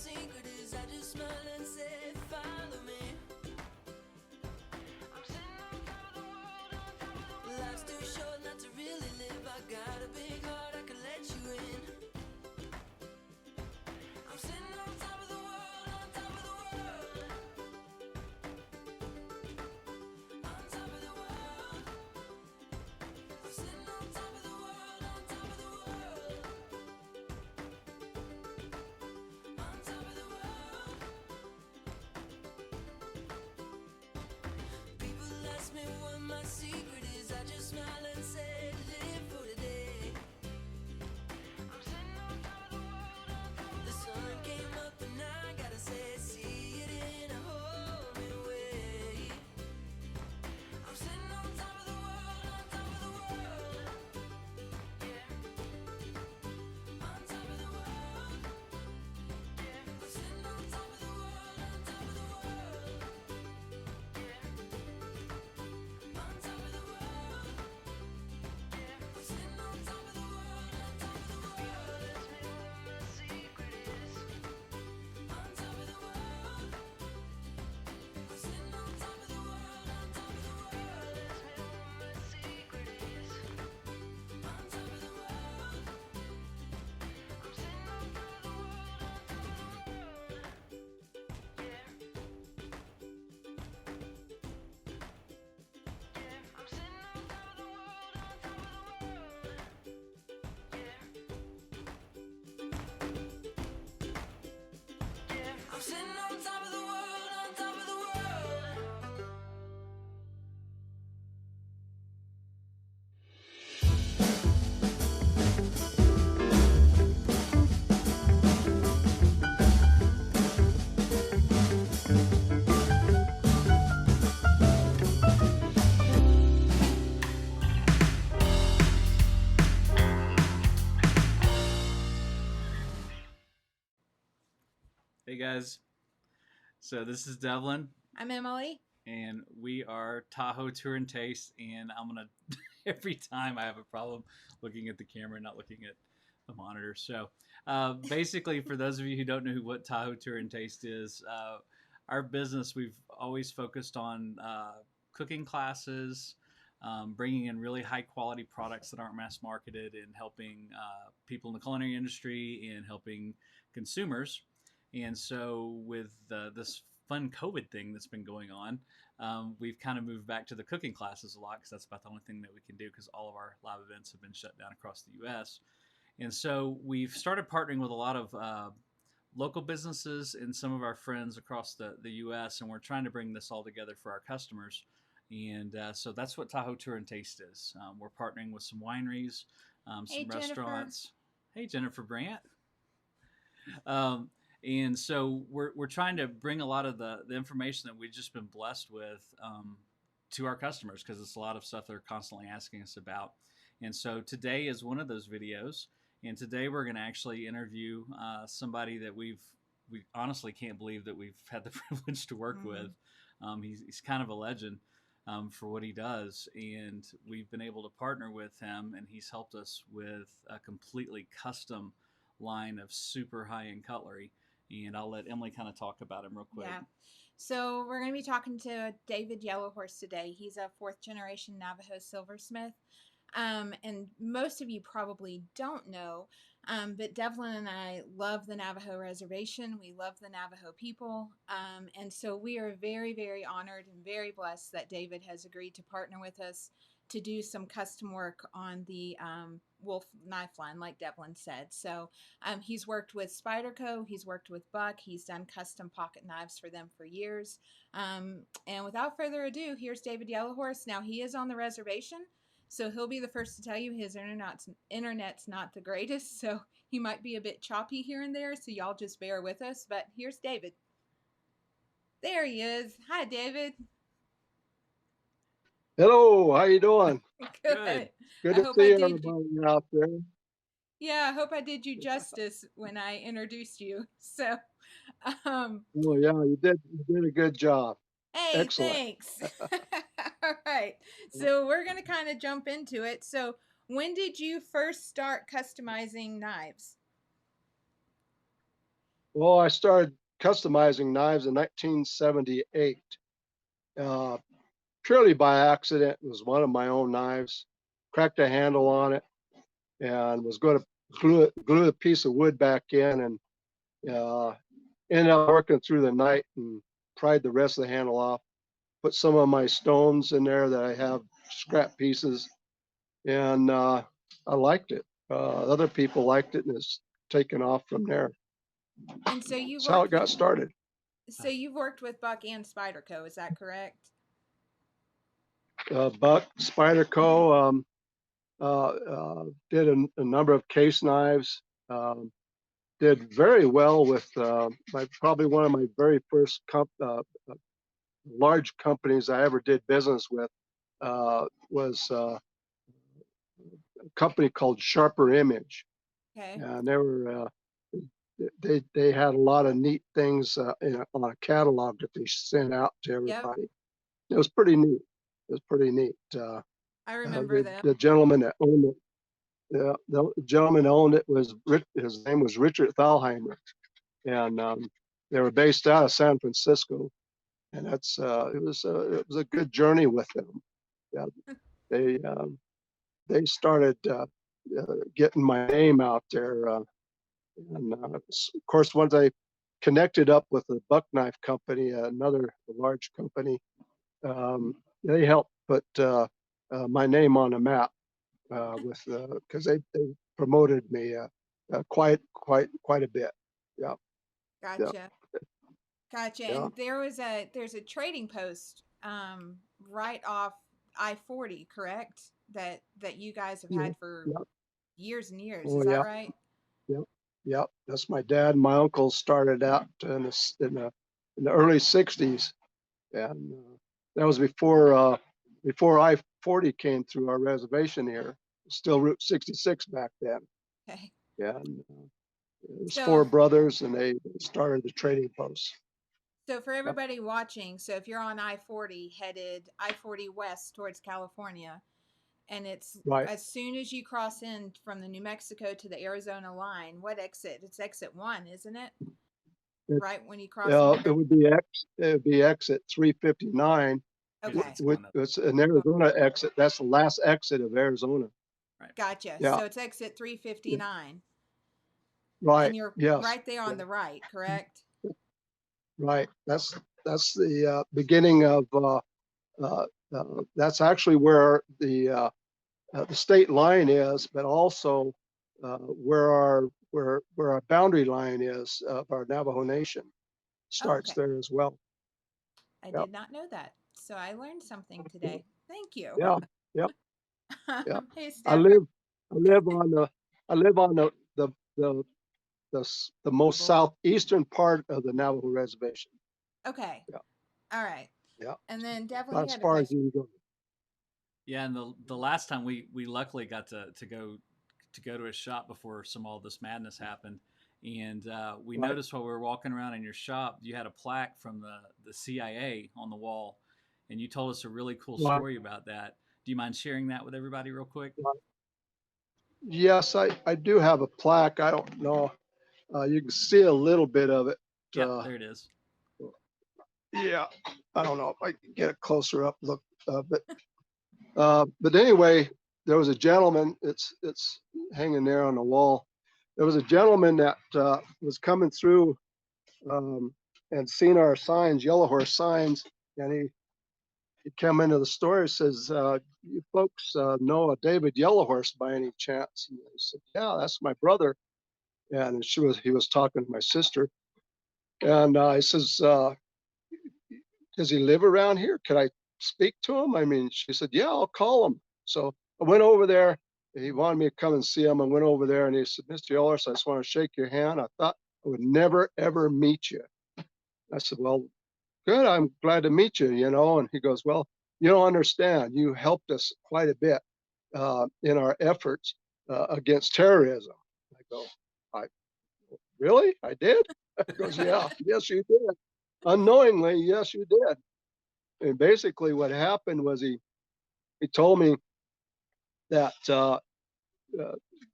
secret is I just smile and say, follow me. I'm sitting on top of the world, on top of the world. Life's too short not to really live. I got a big heart, I can let you in. I'm sitting on top of the world, on top of the world. On top of the world. I'm sitting on top of the world, on top of the world. On top of the world. People ask me what my secret is. I just smile and say, live for today. I'm sitting on top of the world, on top of the sun came up and I gotta say, see it in a whole new way. I'm sitting on top of the world, on top of the world. Yeah. On top of the world. Yeah. I'm sitting on top of the world, on top of the world. Yeah. On top of the world. Yeah. I'm sitting on top of the world, on top of the world. People ask me what my secret is. On top of the world. I'm sitting on top of the world, on top of the world. Ask me what my secret is. On top of the world. I'm sitting on top of the world, on top of the world. Yeah. Yeah. I'm sitting on top of the world, on top of the world. Yeah. Yeah. I'm sitting on top of the world, on top of the world. Hey guys, so this is Devlin, I'm Emily. and we are Tahoe Tour and Taste. And I'm gonna every time I have a problem looking at the camera, not looking at the monitor. So basically, for those of you who don't know what Tahoe Tour and Taste is, our business, we've always focused on cooking classes, bringing in really high quality products that aren't mass marketed, and helping people in the culinary industry and helping consumers. And so, with this fun COVID thing that's been going on, we've kind of moved back to the cooking classes a lot because that's about the only thing that we can do because all of our live events have been shut down across the U.S. And so, we've started partnering with a lot of local businesses and some of our friends across the U.S., and we're trying to bring this all together for our customers. And so that's what Tahoe Tour and Taste is. We're partnering with some wineries, Hey, some Jennifer. restaurants. Hey, Jennifer Brandt. And so we're trying to bring a lot of the information that we've just been blessed with to our customers because it's a lot of stuff they're constantly asking us about. And so today is one of those videos. And today we're going to actually interview somebody that we honestly can't believe that we've had the privilege to work with. He's kind of a legend for what he does. And we've been able to partner with him, and he's helped us with a completely custom line of super high-end cutlery. And I'll let Emily kind of talk about him real quick. Yeah. So we're going to be talking to David Yellowhorse today. He's a fourth generation Navajo silversmith. And most of you probably don't know, but Devlin and I love the Navajo reservation. We love the Navajo people. And so we are very, very honored and very blessed that David has agreed to partner with us to do some custom work on the Wolfe knife line, like Devlin said. So he's worked with Spyderco, he's worked with Buck, he's done custom pocket knives for them for years. And without further ado, here's David Yellowhorse. Now, he is on the reservation, so he'll be the first to tell you his internet's not the greatest, so he might be a bit choppy here and there, so y'all just bear with us. But here's David. There he is. Hi, David. Hello, how you doing? Good. Good I to hope see I did everybody out there. Yeah, I hope I did you justice when I introduced you. So, um, Oh yeah, you did a good job. hey, Excellent. thanks. All right. So we're going to kind of jump into it. So when did you first start customizing knives? Well, I started customizing knives in 1978. Uh, Purely by accident. It was one of my own knives. Cracked a handle on it and was going to glue a piece of wood back in, and ended up working through the night and pried the rest of the handle off. Put some of my stones in there that I have scrap pieces, and I liked it. Other people liked it, and it's taken off from there. And so you That's how worked it with got started. you've worked with Buck and Spyderco, is that correct? Buck, Spyderco, did a number of case knives. Did very well with probably one of my very first large companies I ever did business with was a company called Sharper Image, Okay. and they had a lot of neat things on a catalog that they sent out to Yep. everybody. It was pretty neat. It was pretty neat. I remember them. The gentleman that owned it, the gentleman that owned it was his name was Richard Thalheimer, and they were based out of San Francisco, and it was a good journey with them. Yeah, they they started getting my name out there, and of course once I connected up with the Buck Knife Company, another large company, they helped put my name on the map with because they promoted me quite a bit. Yeah, yeah, Gotcha. Gotcha. yeah, And there's a trading post right off I-40, correct? That you guys have yeah, had for yeah. years and years. Oh Is that yeah, right? yeah, yeah. That's my dad and my uncle started out in the early '60s, and that was before I-40 came through our reservation here. Still Route 66 back then. Okay. Yeah, and it was So four brothers, and they started the trading post. so for Yep. everybody watching, so if you're on I-40 headed I-40 west towards California, and it's Right. as soon as you cross in from the New Mexico to the Arizona line, what exit? It's exit 1, isn't it? It's Right when you cross into it would be exit 359. Okay. East going up. It's an Arizona exit. That's the last exit of Arizona. Right. Gotcha. Yeah. So it's exit Yeah. 359, Right. and you're Yes. right there on Yeah. the right, correct? Right. That's the beginning of. That's actually where the state line is, but also where our boundary line is of our Navajo Nation Oh, starts okay. there as well. I Yep. did not know that. So I learned something today. Thank you. Yeah. Yep. Yeah. Hey, I Steph. live I live on the I live on the the most southeastern part of the Navajo reservation. Okay. Yeah. All right. Yeah. And then Devlin, About you as had a far as question. you can go. Yeah, and the last time we luckily got to go to a shop before all this madness happened, and we Right. noticed while we were walking around in your shop, you had a plaque from the CIA on the wall, and you told us a really cool Right. story about that. Do you mind sharing that with everybody real quick? Right. Yes, I do have a plaque. I don't know. You can see a little bit of it. Yep, Uh, there it is. yeah. I don't know if I can get a closer up look. But anyway, there was a gentleman. It's hanging there on the wall. There was a gentleman that was coming through and seen our signs, Yellowhorse signs, and he came into the store. He says, "You folks know a David Yellowhorse by any chance?" And I said, "Yeah, that's my brother." And he was talking to my sister, and he says, "Does he live around here? Could I speak to him?" I mean, she said, "Yeah, I'll call him." So I went over there. He wanted me to come and see him. I went over there, and he said, "Mr. Yellowhorse, I just want to shake your hand. I thought I would never ever meet you." I said, "Well, good. I'm glad to meet you, you know." And he goes, "Well, you don't understand. You helped us quite a bit in our efforts against terrorism." I go, "I really? I did?" He goes, "Yeah, yes, you did. Unknowingly, yes, you did." And basically, what happened was he told me that uh,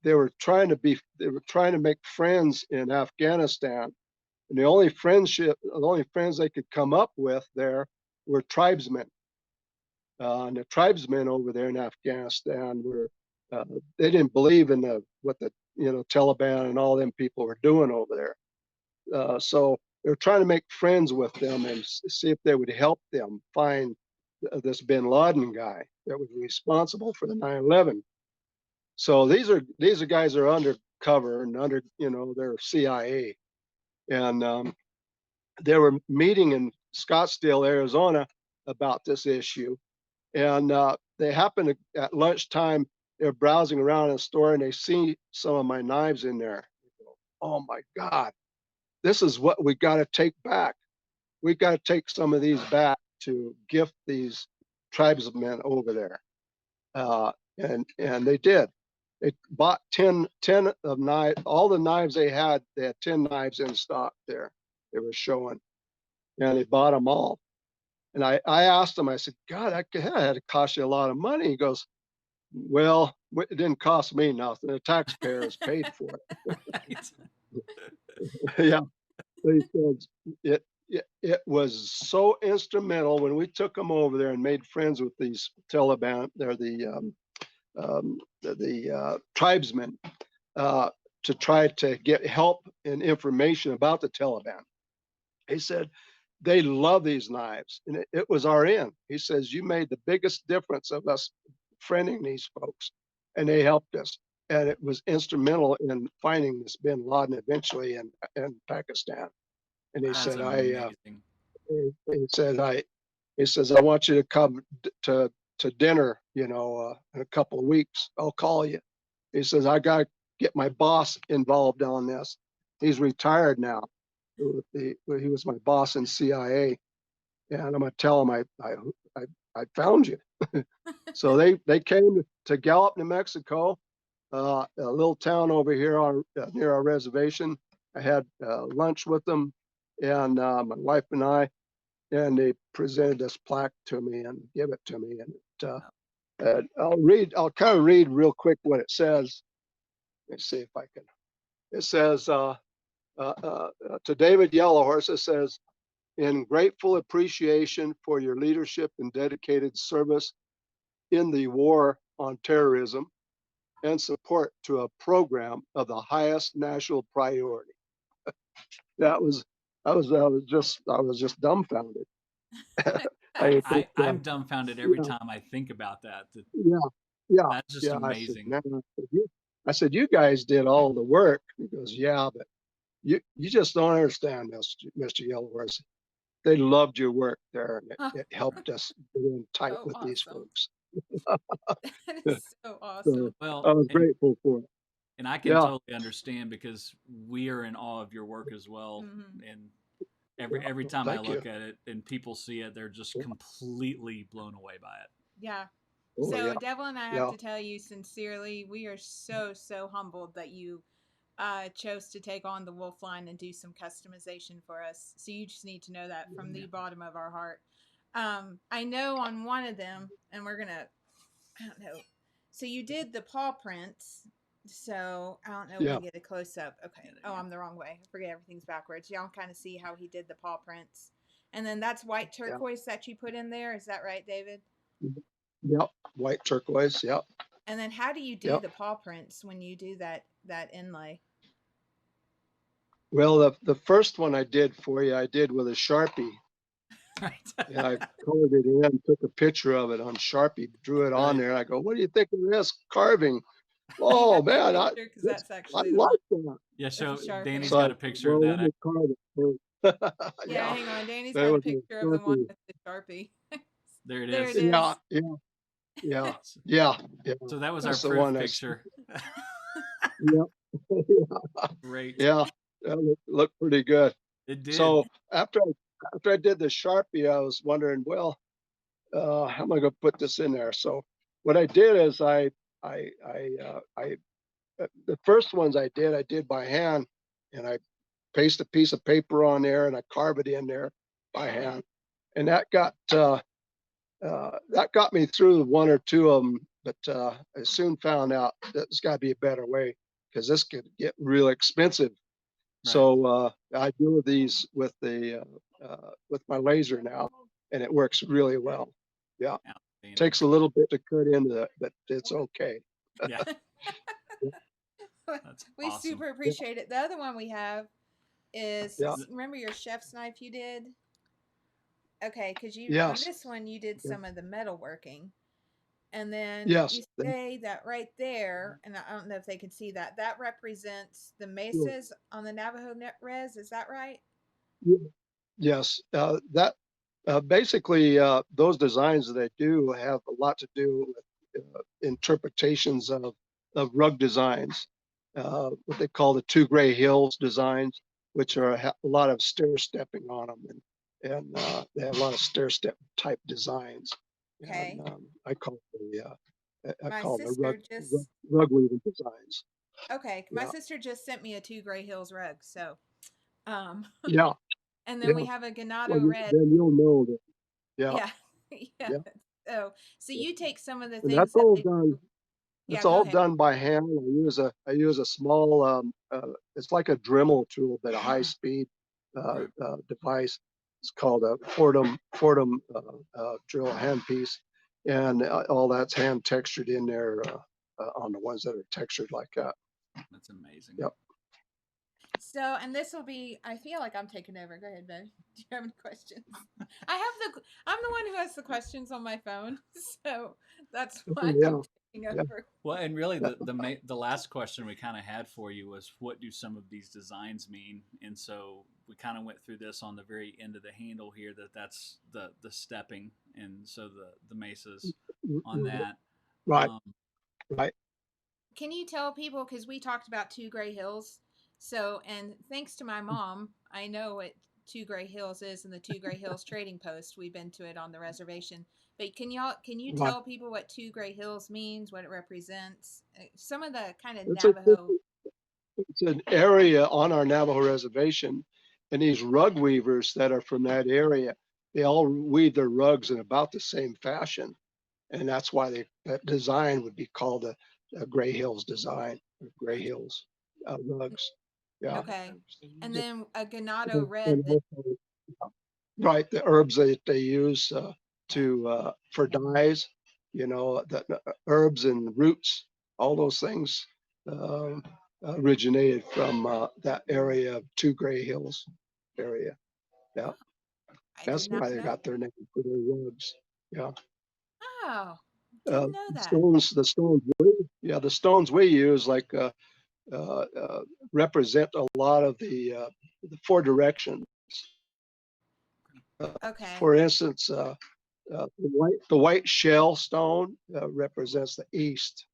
they were trying to make friends in Afghanistan, And the only friends they could come up with there were tribesmen. And the tribesmen over there in Afghanistan were, they didn't believe in what the Taliban and all them people were doing over there. So they were trying to make friends with them and see if they would help them find this Bin Laden guy that was responsible for the 9/11. So these are guys that are undercover and they're CIA, and they were meeting in Scottsdale, Arizona, about this issue. And they happened to, at lunchtime, they're browsing around in a store and they see some of my knives in there. They go, oh my God, this is what we got to take back. We got to take some of these back to gift these tribesmen over there. And they did. They bought 10 of knives, all the knives they had 10 knives in stock there. They were showing, and they bought them all. And I asked him, I said, God, that had to cost you a lot of money. He goes, well, it didn't cost me nothing. The taxpayers paid for it. Yeah. He said it was so instrumental when we took them over there and made friends with these Taliban. They're the tribesmen, to try to get help and information about the Taliban. He said, they love these knives, and it was our end. He says, you made the biggest difference of us friending these folks, and they helped us. And it was instrumental in finding this Bin Laden eventually in Pakistan. And he That's said, amazing. he says, I want you to come to dinner, in a couple of weeks. I'll call you. He says, I got to get my boss involved on this. He's retired now. He was my boss in CIA, and I'm gonna tell him I found you. So they came to Gallup, New Mexico, a little town over here near our reservation. I had lunch with them, and my wife and I, and they presented this plaque to me and give it to me. And I'll kind of read real quick what it says. Let me see if I can. It says, to David Yellowhorse, it says, in grateful appreciation for your leadership and dedicated service in the war on terrorism and support to a program of the highest national priority. I was just dumbfounded. I'm dumbfounded every time I think about that. Yeah. That's just amazing. I said, you guys did all the work. He goes, yeah, but you just don't understand, Mr. Yellowhorse. They loved your work there, and it helped us get in tight with these folks. That is so awesome. Well, I was grateful for it. And I can totally understand, because we are in awe of your work as well. Mm-hmm. And every time I look you. at it and people see it, they're just completely blown away by it. Yeah. Oh, So yeah. Devil and I have to tell you sincerely, we are so humbled that you chose to take on the Wolfe line and do some customization for us. So you just need to know that from the bottom of our heart. I know on one of them, and I don't know. So you did the paw prints. So I don't know if we get a close up. Okay. Oh, I'm the wrong way. I forget everything's backwards. Y'all kind of see how he did the paw prints. And then that's white turquoise that you put in there. Is that right, David? Yep. White turquoise. Yep. And then how do you do the paw prints when you do that inlay? Well, the first one I did for you, I did with a Sharpie. Right. And I colored it in, took a picture of it on Sharpie, drew it on there. I go, what do you think of this carving? Oh man, I that's actually like that. Yeah, so Danny's So got a picture of that. Yeah, hang on. Danny's got a picture of the one with the Sharpie. There it is. There it is. Yeah. So that was That's our the proof one picture. Great. Yeah, that looked pretty good. It did. So after I did the Sharpie, I was wondering, well, how am I going to put this in there? So what I did is the first ones I did by hand, and I paste a piece of paper on there and I carve it in there by hand, and that got me through one or two of them. But I soon found out that there's got to be a better way, because this could get real expensive. So I do these with with my laser now, and it works really well. Yeah, Outstanding. takes a little bit to cut into it, but it's okay. Yeah, that's We awesome. super appreciate it. The other one we have is Yeah. remember your chef's knife you did? Okay, because you on Yes. this one you did Yeah. some of the metalworking. And then Yes. you say that right there, and I don't know if they can see that. That represents the Sure. mesas on the Navajo net res. Is that right? Yes. That basically those designs that I do have a lot to do with interpretations of rug designs, what they call the two gray hills designs, which are a lot of stair stepping on them, and they have a lot of stair step type designs. Okay. And I call My the sister just rug weaving designs. okay. My Yeah. sister just sent me a two gray hills rug. So, um, Yeah. and then Yeah. we have a Well, ganado red. then you'll know that. Yeah. Yeah, yeah. Yeah. So you take some of the And things that's that all they done. do. Yeah, It's go all ahead. done by hand. I use a small it's like a Dremel tool, but a high speed device. It's called a Fordham drill handpiece, and all that's hand textured in there on the ones that are textured like that. That's amazing. Yep. So, and this will be. I feel like I'm taking over. Go ahead, Ben. Do you have any questions? I'm the one who has the questions on my phone, so that's why Yeah. I'm taking Yeah. over. Well, and really, the last question we kind of had for you was, what do some of these designs mean? And so we kind of went through this on the very end of the handle here. That's the stepping, and so the mesas on that. Right. Um, Right. Can you tell people, because we talked about Two Gray Hills, so, and thanks to my mom, I know what Two Gray Hills is in the Two Gray Hills Trading Post. We've been to it on the reservation. But can you Right. tell people what Two Gray Hills means, what it represents, some of the kind of It's Navajo? it's an area on our Navajo reservation, and these rug weavers that are from that area, they all weave their rugs in about the same fashion, and that's why that design would be called a Gray Hills design, or Gray Hills rugs. Yeah. Okay, and then a And ganado red. also, right, the herbs that they use for dyes, the herbs and roots, all those things um, originated from that area of Two Gray Hills area. Yeah, I that's did not why they know. got their name for their rugs. Yeah. Oh, didn't know that. The stones we use represent a lot of the four directions. Okay. For instance, the white shell stone represents the east.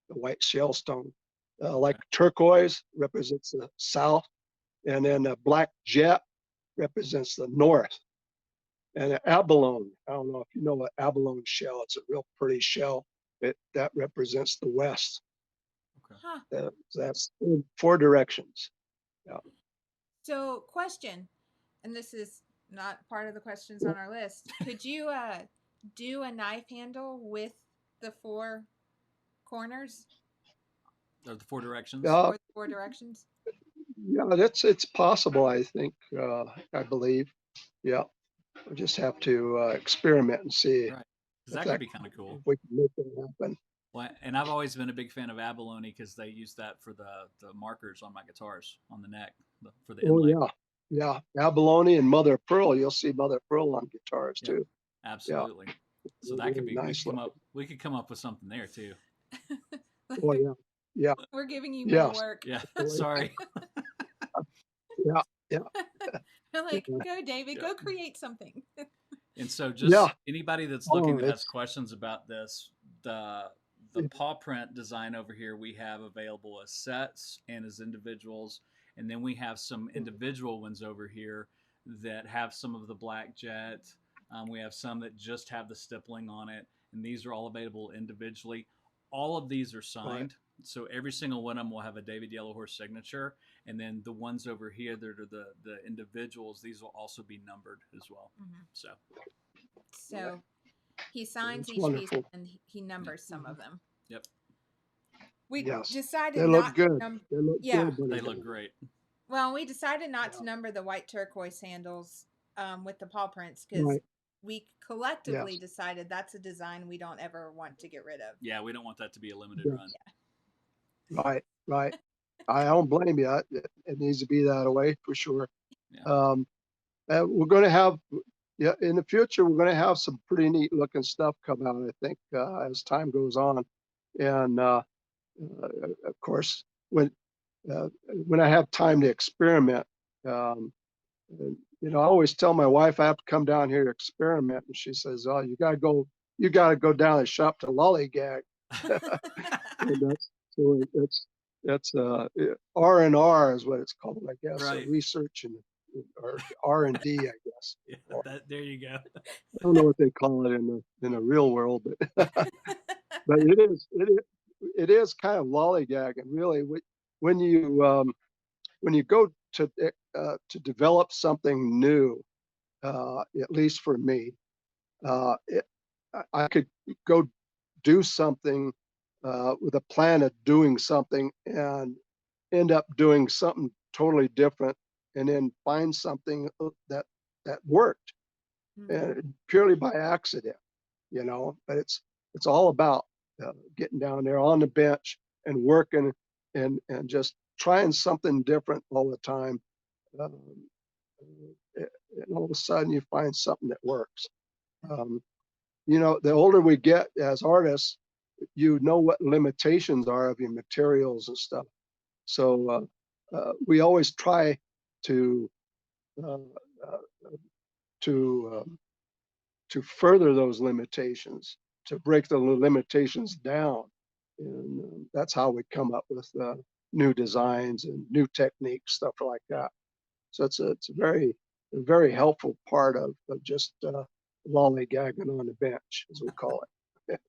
The white shell stone, like turquoise, represents the south, and then the black jet represents the north. And abalone, I don't know if you know what abalone shell. It's a real pretty shell. That represents the west. okay. Huh. That's four directions. Yeah. So, question, and this is not part of the questions on our list. Could you do a knife handle with the four corners Or the four directions. Yeah, or the four directions? yeah, it's possible. I think, I believe. Yeah, we just have to experiment and see Right. Because if that could be kind of cool. if we can make that happen. Well, and I've always been a big fan of abalone because they use that for the markers on my guitars on the neck for the Oh inlay. yeah, abalone and mother of pearl. You'll see mother of pearl on guitars Yeah. too. Absolutely. So Really that could be nice looking. we could come up with something there too. Oh yeah, yeah, We're giving you yes, more work. Yeah. Absolutely. Sorry. yeah, yeah, I'm like, go, David, go create something. And so just yeah. anybody that's Oh, looking that has it's questions about this, the paw print design over here we have available as sets and as individuals. And then we have some individual ones over here that have some of the black jet. We have some that just have the stippling on it. And these are all available individually. All of these are signed. So every single one of them will have a David Yellowhorse signature. And then the ones over here that are the individuals, these will also be numbered as well. So he signs It's each piece wonderful. and he numbers some of them. Yep. We Yes, decided they look not good. to They look yeah. good. when They they're look done. great. Well, we decided not Yeah. to number the white turquoise handles with the paw prints because Right. we collectively Yes. decided that's a design we don't ever want to get rid of. Yeah, we don't want that to be a limited Yeah. run. Right. Right. I don't blame you. It needs to be that way for sure. Yeah. We're going to have, yeah, in the future, we're going to have some pretty neat looking stuff come out, I think, as time goes on. And of course, when I have time to experiment, um, I always tell my wife I have to come down here to experiment, and she says, "Oh, you gotta go down and shop to lollygag." And that's R&R is what it's called, I guess, Right. research or R&D, I guess. Yeah, Or, there you go. I don't know what they call it in the real world, but but it is kind of lollygagging, really. When you when you go to develop something new, at least for me, uh, it, I could go do something with a plan of doing something and end up doing something totally different, and then find something that worked Mhm. and purely by accident, But it's all about getting down there on the bench and working and just trying something different all the time. Um, and all of a sudden you find something that works. Um, the older we get as artists, what limitations are of your materials and stuff. So we always try to uh, uh, to to further those limitations, to break the limitations down, and that's how we come up with new designs and new techniques, stuff like that. So it's a very helpful part of just lollygagging on the bench, as we call it.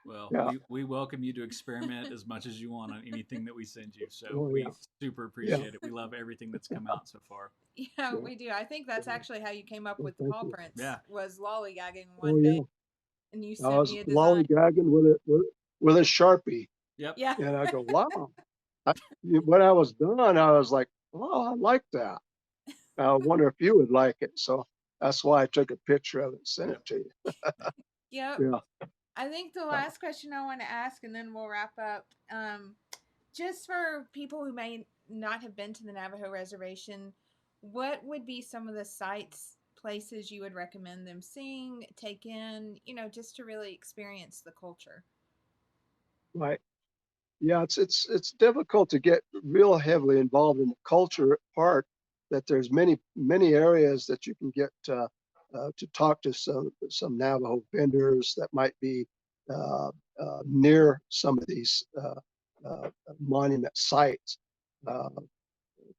Well, Yeah. we welcome you to experiment as much as you want on anything that we send you. So Oh yeah. we super Yeah. appreciate it. We love everything that's come out so far. Yeah, Yeah. we do. I think that's actually how you came up Well, with the thank paw you. prints Yeah. was lollygagging Oh one day, yeah. and you I sent was me a design. lollygagging with a Sharpie, Yep. Yeah. and I go, wow. When I was done, I was like, oh, I like that. I wonder if you would like it. So that's why I took a picture of it and sent Yep. it to you. Yep. Yeah. I think the Uh, last question I want to ask, and then we'll wrap up. Just for people who may not have been to the Navajo reservation, what would be some of the sites, places you would recommend them seeing, take in, just to really experience the culture? right. Yeah, it's difficult to get real heavily involved in the culture part. That there's many areas that you can get to talk to some Navajo vendors that might be uh, near some of these monument sites. Uh,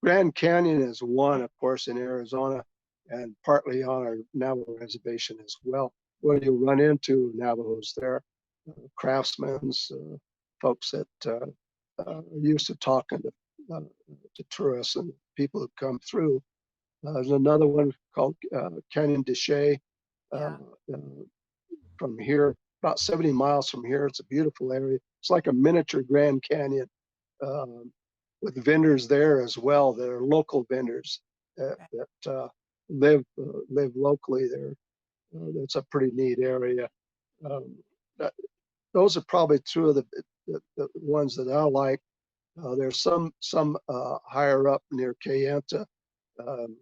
Grand Canyon is one, of course, in Arizona, and partly on our Navajo reservation as well, where you'll run into Navajos there, craftsmen, folks that are used to talking to tourists and people who come through. There's another one called Canyon de Chelly, uh, Yeah. uh, from here, about 70 miles from here. It's a beautiful area. It's like a miniature Grand Canyon, um, with vendors there as well. That are local vendors Okay. that live locally there. It's a pretty neat area. Um, that, those are probably two of the ones that I like. There's some higher up near Kayenta, um,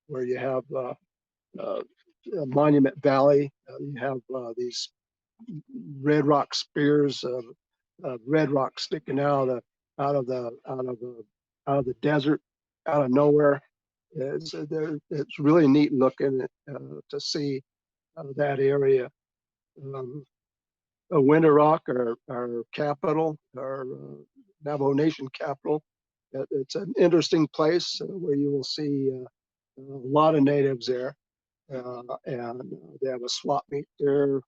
where you have uh, Monument Valley. You have these red rock spears of red rock sticking out of the out of the out of the desert, out of nowhere. It's really neat looking to see that area. Um, Winter Rock, our capital, our Navajo Nation capital. It's an interesting place where you will see a lot of natives there, and they have a swap meet there.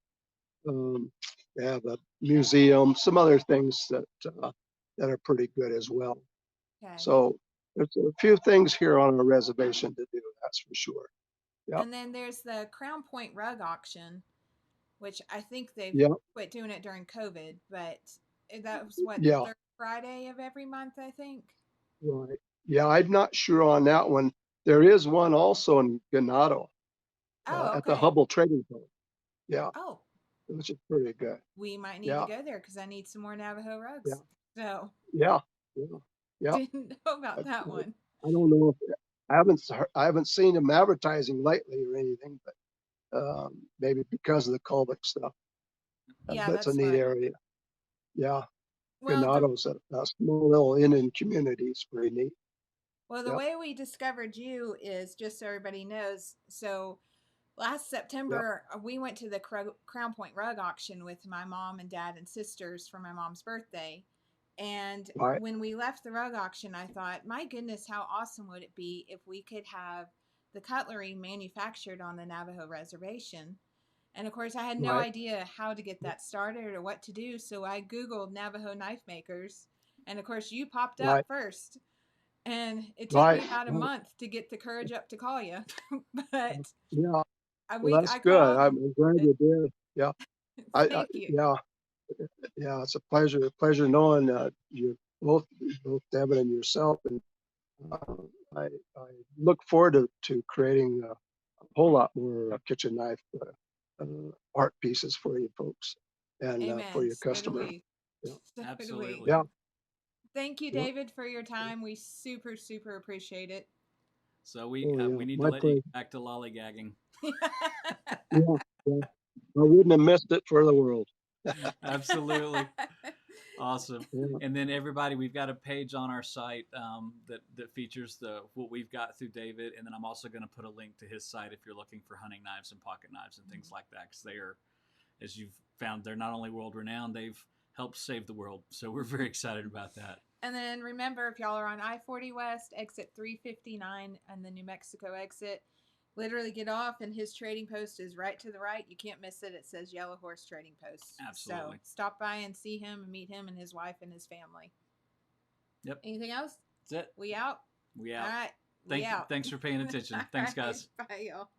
Um, they have a museum, some other things that are pretty good as well. Okay. So there's a few things here on our reservation to do. That's for sure. Yeah, And then there's the Crown Point rug auction, which I think they've yeah, quit doing it during COVID, but that was what, the yeah. third Friday of every month, I think. Right. Yeah, I'm not sure on that one. There is one also in Ganado Oh, at the okay. Hubble Trading Post. Yeah, Oh, which is pretty good. we might need to Yeah, go there because I need some more Navajo yeah, rugs. So yeah, yeah, yeah. didn't know I, about that one. I don't know if I haven't seen them advertising lately or anything, but maybe because of the Colvick stuff. Yeah, But it's a that's neat fun. area. Yeah, Well, the Ganado's a small little Indian community. It's pretty neat. well, the Yep, way we discovered you is just so everybody knows. So last yep, September, we went to the Crown Point rug auction with my mom and dad and sisters for my mom's birthday. And right, when we left the rug auction, I thought, my goodness, how awesome would it be if we could have the cutlery manufactured on the Navajo reservation? And of course, I had no right, idea how to get that started or what to do. So I Googled Navajo knife makers. And of course, you popped up right, first. And it took me right, about a right. month to get the courage up to call you. But Yeah, well, that's I good. called and I'm glad you did. Yeah, thank you. yeah, yeah. It's a pleasure knowing you both Devin and yourself, and uh, I, I look forward to creating a whole lot more kitchen knife art pieces for you folks and for Amen. your So do customer. we. Yeah, So do we. Absolutely. yeah, Thank you, yeah. David, for your time. We super, super appreciate it. So Oh yeah, we need to my let you pleasure. get back to lollygagging. Yeah, yeah. I wouldn't have missed it for the world. Absolutely. Awesome. Yeah, And then everybody, we've got a page on our site that features the what we've got through David, and then I'm also going to put a link to his site if you're looking for hunting knives and pocket knives and things like that, because they are, as you've found, they're not only world renowned, they've helped save the world. So we're very excited about that. And then remember, if y'all are on I-40 West, exit 359 and the New Mexico exit, literally get off and his trading post is right to the right. You can't miss it. It says Yellowhorse Trading Post. So Absolutely. stop by and see him and meet him and his wife and his family. Yep. Anything else? That's it. We out? We All out. right. We out. Thanks for paying attention. Thanks, All right. guys. Bye, y'all.